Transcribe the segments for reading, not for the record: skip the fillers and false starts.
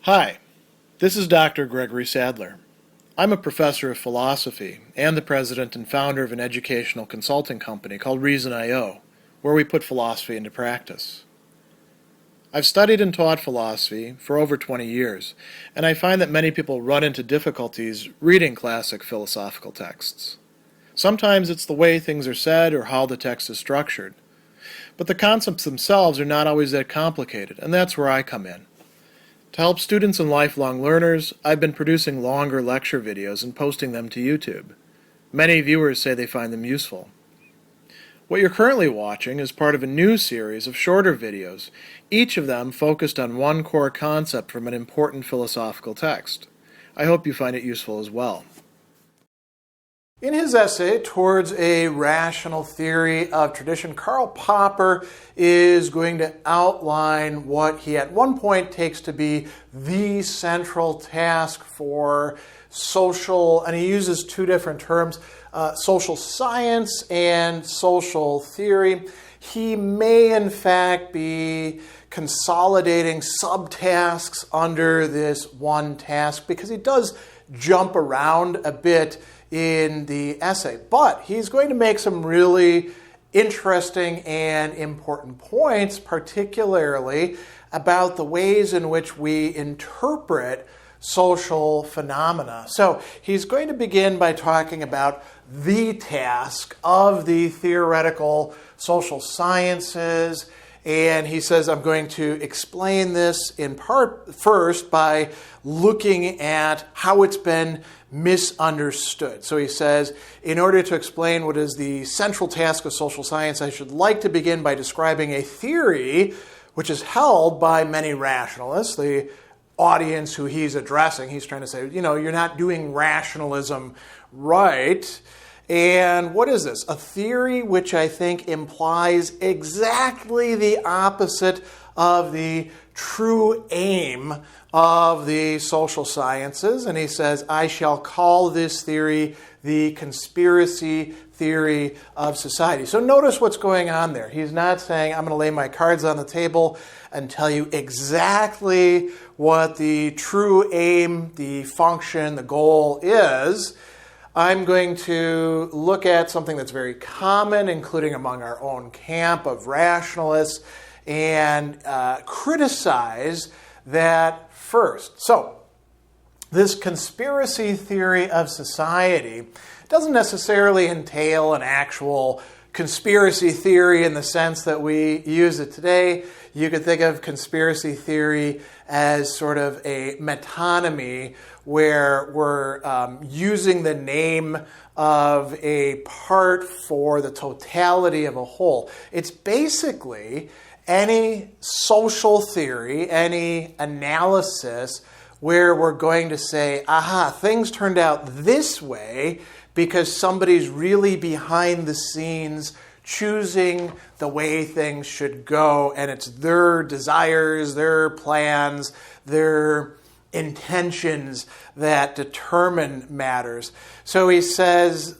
Hi, this is Dr. Gregory Sadler. I'm a professor of philosophy and the president and founder of an educational consulting company called Reason.io, where we put philosophy into practice. I've studied and taught philosophy for over 20 years, and I find that many people run into difficulties reading classic philosophical texts. Sometimes it's the way things are said or how the text is structured. But the concepts themselves are not always that complicated, and that's where I come in. To help students and lifelong learners, I've been producing longer lecture videos and posting them to YouTube. Many viewers say they find them useful. What you're currently watching is part of a new series of shorter videos, each of them focused on one core concept from an important philosophical text. I hope you find it useful as well. In his essay, Towards a Rational Theory of Tradition, Karl Popper is going to outline what he at one point takes to be the central task for social, and he uses two different terms, social science and social theory. He may in fact be consolidating subtasks under this one task because he does jump around a bit in the essay. But he's going to make some really interesting and important points, particularly about the ways in which we interpret social phenomena. So he's going to begin by talking about the task of the theoretical social sciences. And he says, I'm going to explain this in part first by looking at how it's been misunderstood. So he says, in order to explain what is the central task of social science, I should like to begin by describing a theory which is held by many rationalists, the audience who he's addressing. He's trying to say, you're not doing rationalism right. And what is this? A theory which I think implies exactly the opposite of the true aim of the social sciences. And he says, I shall call this theory the conspiracy theory of society. So notice what's going on there. He's not saying, I'm going to lay my cards on the table and tell you exactly what the true aim, the function, the goal is. I'm going to look at something that's very common, including among our own camp of rationalists, and criticize that first. So, this conspiracy theory of society doesn't necessarily entail an actual conspiracy theory in the sense that we use it today. You could think of conspiracy theory as sort of a metonymy where we're using the name of a part for the totality of a whole. It's basically any social theory, any analysis where we're going to say, aha, things turned out this way because somebody's really behind the scenes choosing the way things should go, and it's their desires, their plans, their intentions that determine matters. So he says,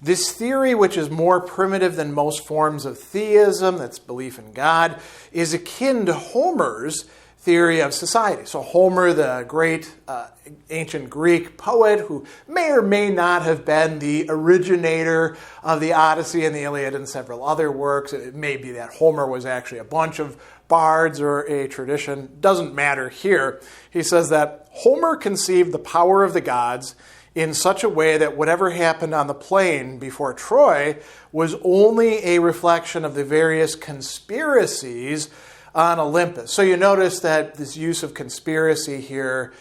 this theory, which is more primitive than most forms of theism, that's belief in God, is akin to Homer's theory of society. So Homer, the great ancient Greek poet who may or may not have been the originator of the Odyssey and the Iliad and several other works. It may be that Homer was actually a bunch of bards or a tradition. Doesn't matter here. He says that Homer conceived the power of the gods in such a way that whatever happened on the plain before Troy was only a reflection of the various conspiracies on Olympus. So you notice that this use of conspiracy here,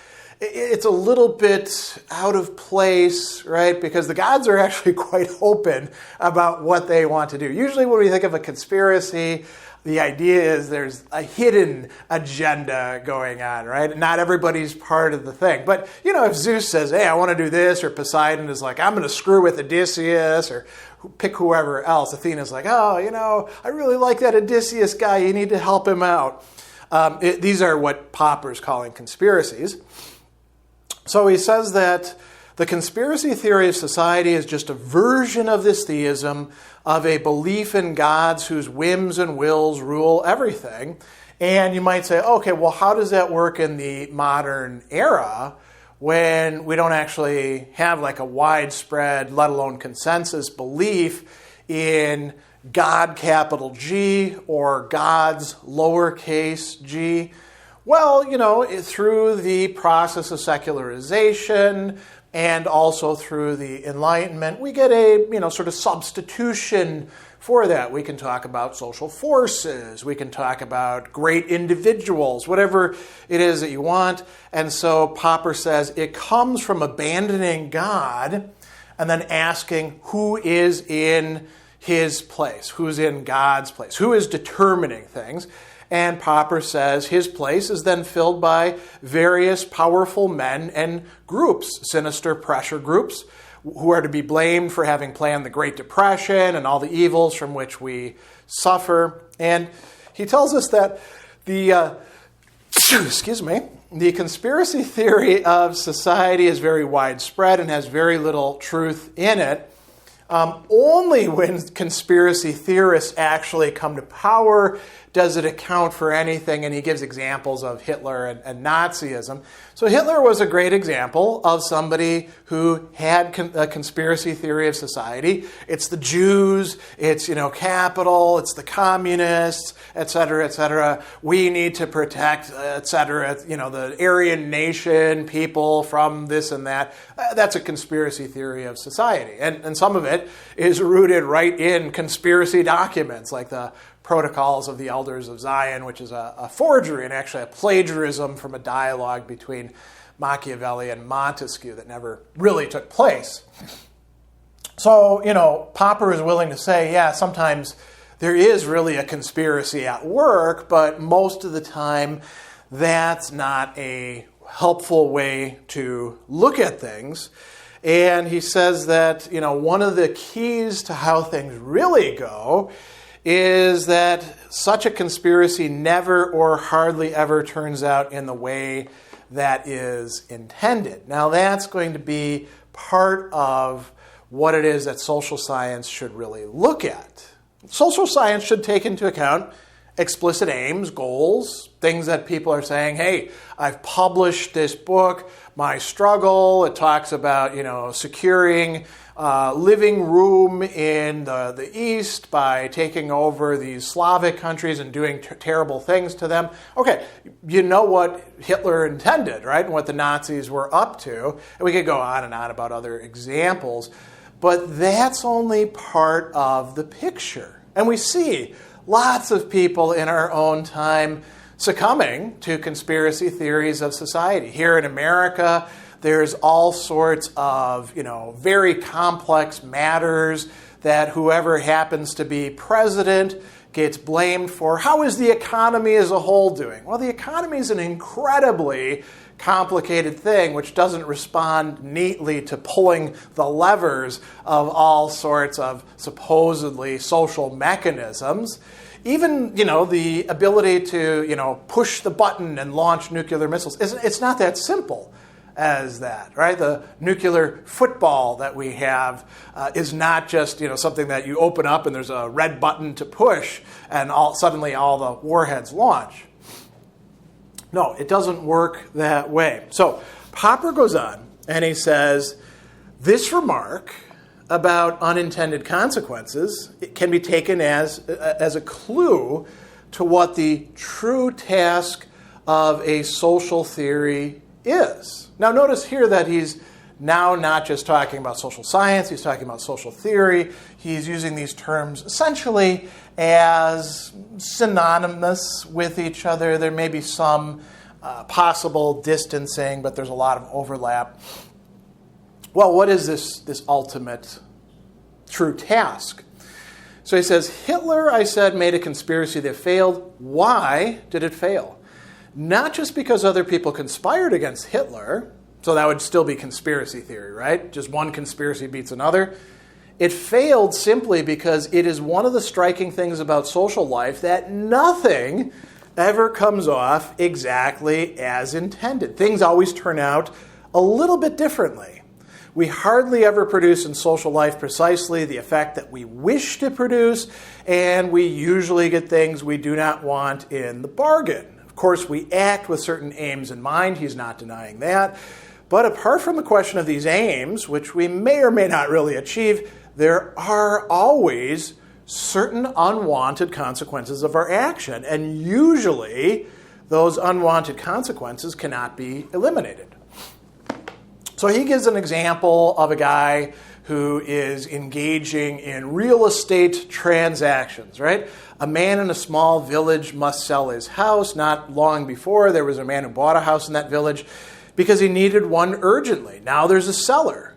it's a little bit out of place, right? Because the gods are actually quite open about what they want to do. Usually when we think of a conspiracy, the idea is there's a hidden agenda going on, right? Not everybody's part of the thing. But, if Zeus says, hey, I want to do this, or Poseidon is like, I'm going to screw with Odysseus, or pick whoever else. Athena's like, I really like that Odysseus guy. You need to help him out. These are what Popper's calling conspiracies. So he says that the conspiracy theory of society is just a version of this theism of a belief in gods whose whims and wills rule everything. And you might say, okay, well, how does that work in the modern era when we don't actually have like a widespread, let alone consensus belief in God capital G or God's lowercase g? Well, through the process of secularization and also through the Enlightenment, we get a, sort of substitution for that. We can talk about social forces, we can talk about great individuals, whatever it is that you want. And so Popper says it comes from abandoning God and then asking who is in his place, who's in God's place, who is determining things. And Popper says his place is then filled by various powerful men and groups, sinister pressure groups, who are to be blamed for having planned the Great Depression and all the evils from which we suffer. And he tells us that the conspiracy theory of society is very widespread and has very little truth in it. Only when conspiracy theorists actually come to power does it account for anything, and he gives examples of Hitler and Nazism. So Hitler was a great example of somebody who had a conspiracy theory of society. It's the Jews, it's capital, it's the communists, et cetera, we need to protect, et cetera, the Aryan nation, people from this and that. That's a conspiracy theory of society. And some of it is rooted right in conspiracy documents, like the Protocols of the Elders of Zion, which is a forgery and actually a plagiarism from a dialogue between Machiavelli and Montesquieu that never really took place. So, Popper is willing to say, yeah, sometimes there is really a conspiracy at work, but most of the time that's not a helpful way to look at things. And he says that, one of the keys to how things really go is that such a conspiracy never or hardly ever turns out in the way that is intended. Now, that's going to be part of what it is that social science should really look at. Social science should take into account explicit aims, goals, things that people are saying, hey, I've published this book, my struggle. It talks about, securing living room in the East by taking over these Slavic countries and doing terrible things to them. Okay, you know what Hitler intended, right? And what the Nazis were up to. And we could go on and on about other examples. But that's only part of the picture. And we see lots of people in our own time succumbing to conspiracy theories of society. Here in America, there's all sorts of, very complex matters that whoever happens to be president gets blamed for. How is the economy as a whole doing? Well, the economy is an incredibly complicated thing which doesn't respond neatly to pulling the levers of all sorts of supposedly social mechanisms. Even, the ability to, push the button and launch nuclear missiles, it's not that simple as that, right? The nuclear football that we have is not just, something that you open up and there's a red button to push and suddenly all the warheads launch. No, it doesn't work that way. So Popper goes on and he says, this remark about unintended consequences, it can be taken as a clue to what the true task of a social theory is. Now notice here that he's now not just talking about social science, he's talking about social theory. He's using these terms essentially as synonymous with each other. There may be some possible distancing, but there's a lot of overlap. Well, what is this ultimate true task? So he says, Hitler, I said, made a conspiracy that failed. Why did it fail? Not just because other people conspired against Hitler, so that would still be conspiracy theory, right? Just one conspiracy beats another. It failed simply because it is one of the striking things about social life that nothing ever comes off exactly as intended. Things always turn out a little bit differently. We hardly ever produce in social life precisely the effect that we wish to produce, and we usually get things we do not want in the bargain. Of course, we act with certain aims in mind. He's not denying that. But apart from the question of these aims, which we may or may not really achieve, there are always certain unwanted consequences of our action, and usually those unwanted consequences cannot be eliminated. So he gives an example of a guy who is engaging in real estate transactions, right? A man in a small village must sell his house. Not long before, there was a man who bought a house in that village because he needed one urgently. Now there's a seller.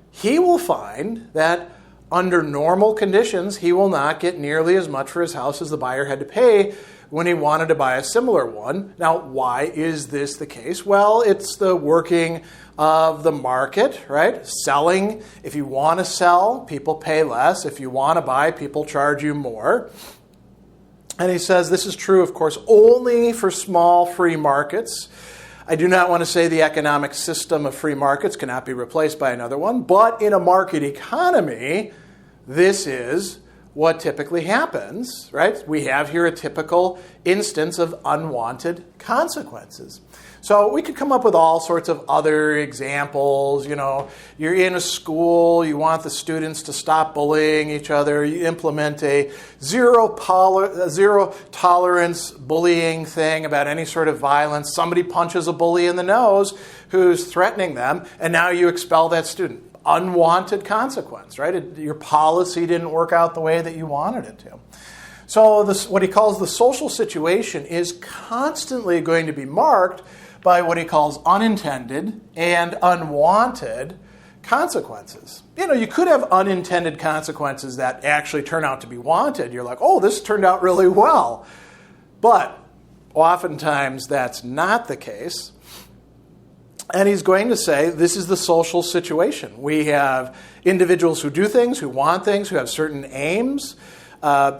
He will find that under normal conditions, he will not get nearly as much for his house as the buyer had to pay when he wanted to buy a similar one. Now, why is this the case? Well, it's the working of the market, right? Selling, if you want to sell, people pay less. If you want to buy, people charge you more. And he says this is true, of course, only for small free markets. I do not want to say the economic system of free markets cannot be replaced by another one, but in a market economy, this is what typically happens, right? We have here a typical instance of unwanted consequences. So we could come up with all sorts of other examples. You know, you're in a school, you want the students to stop bullying each other, you implement a zero tolerance bullying thing about any sort of violence. Somebody punches a bully in the nose who's threatening them, and now you expel that student. Unwanted consequence, right? Your policy didn't work out the way that you wanted it to. So what he calls the social situation is constantly going to be marked by what he calls unintended and unwanted consequences. You know, you could have unintended consequences that actually turn out to be wanted. You're like, oh, this turned out really well. But oftentimes that's not the case. And he's going to say this is the social situation. We have individuals who do things, who want things, who have certain aims,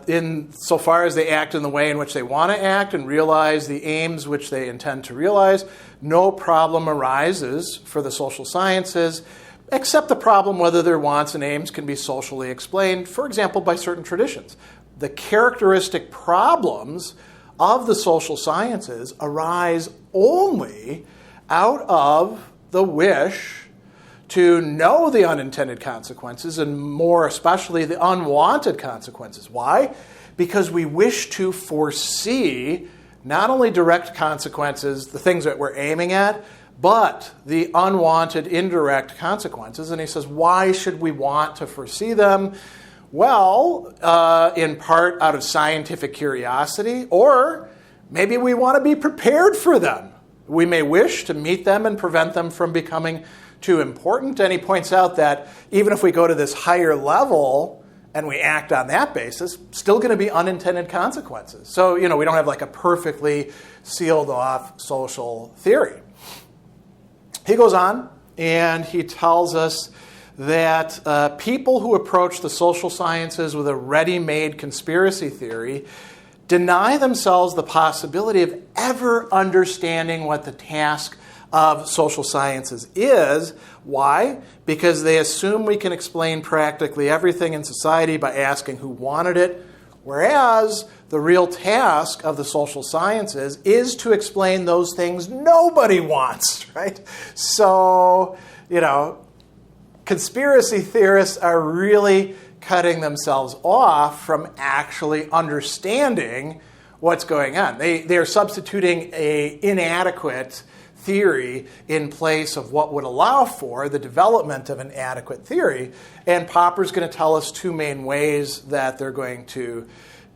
in so far as they act in the way in which they want to act and realize the aims which they intend to realize. No problem arises for the social sciences, except the problem whether their wants and aims can be socially explained, for example, by certain traditions. The characteristic problems of the social sciences arise only out of the wish to know the unintended consequences, and more especially the unwanted consequences. Why? Because we wish to foresee not only direct consequences, the things that we're aiming at, but the unwanted indirect consequences. And he says, why should we want to foresee them? Well, in part out of scientific curiosity, or maybe we want to be prepared for them. We may wish to meet them and prevent them from becoming too important. And he points out that even if we go to this higher level and we act on that basis, still going to be unintended consequences. So, you know, we don't have like a perfectly sealed off social theory. He goes on and he tells us that people who approach the social sciences with a ready-made conspiracy theory deny themselves the possibility of ever understanding what the task of social sciences is. Why? Because they assume we can explain practically everything in society by asking who wanted it, whereas the real task of the social sciences is to explain those things nobody wants, right? So, you know, conspiracy theorists are really cutting themselves off from actually understanding what's going on. They're substituting an inadequate theory in place of what would allow for the development of an adequate theory. And Popper's going to tell us two main ways that they're going to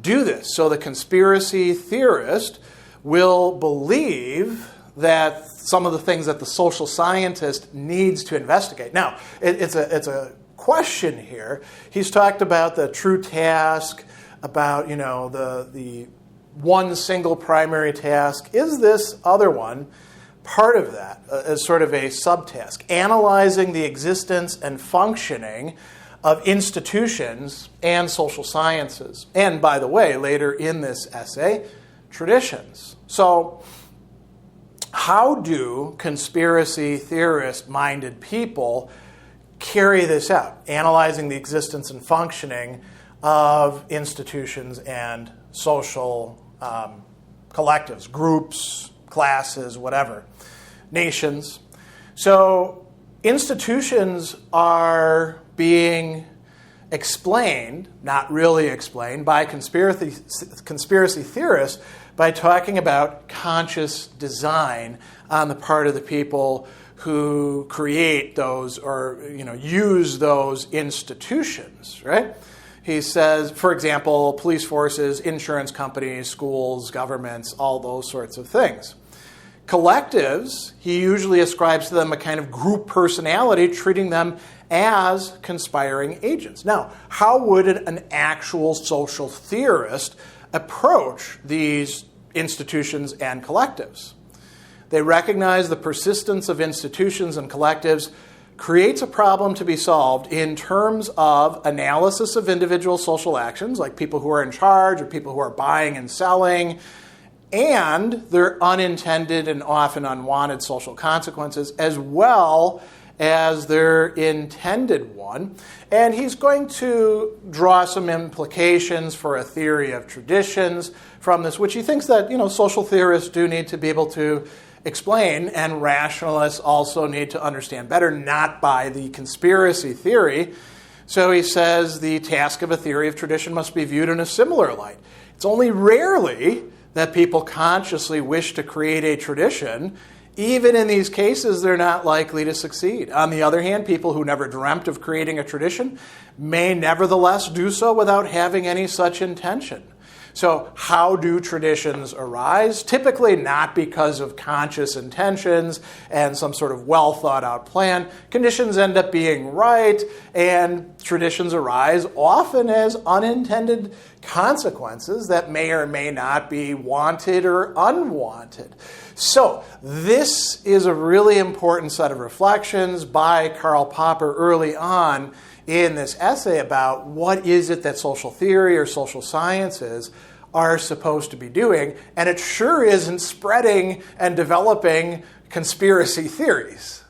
do this. So the conspiracy theorist will believe that some of the things that the social scientist needs to investigate. Now, it's a question here. He's talked about the true task, about, you know, the one single primary task. Is this other one part of that as sort of a subtask? Analyzing the existence and functioning of institutions and social sciences. And by the way, later in this essay, traditions. So how do conspiracy theorist-minded people carry this out, analyzing the existence and functioning of institutions and social collectives, groups, classes, whatever, nations. So institutions are being explained, not really explained, by conspiracy theorists by talking about conscious design on the part of the people who create those or use those institutions, right? He says, for example, police forces, insurance companies, schools, governments, all those sorts of things. Collectives, he usually ascribes to them a kind of group personality, treating them as conspiring agents. Now, how would an actual social theorist approach these institutions and collectives? They recognize the persistence of institutions and collectives creates a problem to be solved in terms of analysis of individual social actions, like people who are in charge or people who are buying and selling, and their unintended and often unwanted social consequences, as well as their intended one. And he's going to draw some implications for a theory of traditions from this, which he thinks that social theorists do need to be able to explain, and rationalists also need to understand better, not by the conspiracy theory. So he says the task of a theory of tradition must be viewed in a similar light. It's only rarely that people consciously wish to create a tradition. Even in these cases, they're not likely to succeed. On the other hand, people who never dreamt of creating a tradition may nevertheless do so without having any such intention. So how do traditions arise? Typically not because of conscious intentions and some sort of well thought out plan. Conditions end up being right, and traditions arise often as unintended consequences that may or may not be wanted or unwanted. So this is a really important set of reflections by Karl Popper early on in this essay about what is it that social theory or social sciences are supposed to be doing, and it sure isn't spreading and developing conspiracy theories.